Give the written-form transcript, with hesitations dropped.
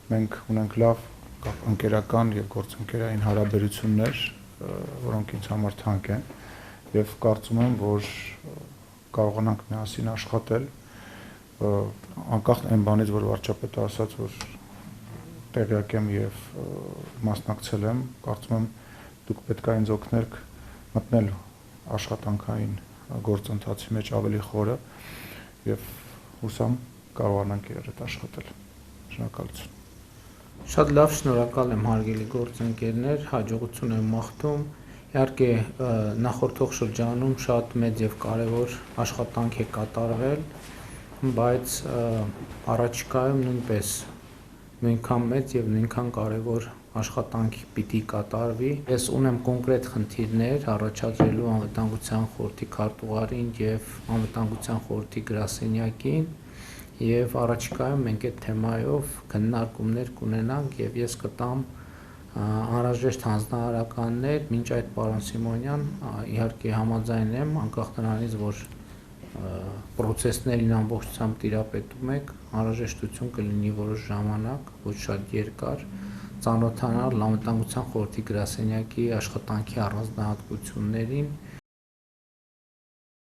մենք ունենք լավ ընկերական եւ գործընկերային հարաբերություններ, որոնք ինձ համար թանկ են, եւ կարծում եմ, որ կարողանանք միասին աշխատել, անկախ այն բանից, որ վարչապետը ասաց, որ տեղյակ եմ եւ մասնակցել եմ, կարծում եմ դուք պետք է ինձ օգնեք մտնել աշխատանքային գործընթացի մեջ ավելի խորը եւ հուսամ կարողանանք իրար հետ աշխատել։ Շնորհակալություն։ Շատ լավ, շնորհակալ եմ հարգելի գործընկերներ, հաջողություն եմ մաղթում։ Իհարկե նախորդող շրջանում շատ մեծ եւ կարեւոր աշխատանք է կատարվել, բայց առաջիկայում նույնպես նույնքան մեծ եւ նույնքան կարեւոր աշխատանք պիտի կատարվի։ Ես ունեմ կոնկրետ խնդիրներ առաջադրելու անվտանգության խորհրդի քարտուղարին եւ անվտանգության խորհրդի գրասենյակին, եւ առաջիկայում մենք այդ թեմայով քննարկումներ կունենանք եւ ես կտամ անհրաժեշտ հանձնարարականներ, մինչ այդ պարոն Սիմոնյան, իհարկե համաձայն եմ, անկախ նրանից, որ process-ներին ամբողջությամբ տիրապետում եք, անհրաժեշտություն կլինի որոշ ժամանակ, ոչ շատ երկար, ծանոթանալ անվտանգության խորհրդի գրասենյակի աշխատանքի առանձնահատկություններին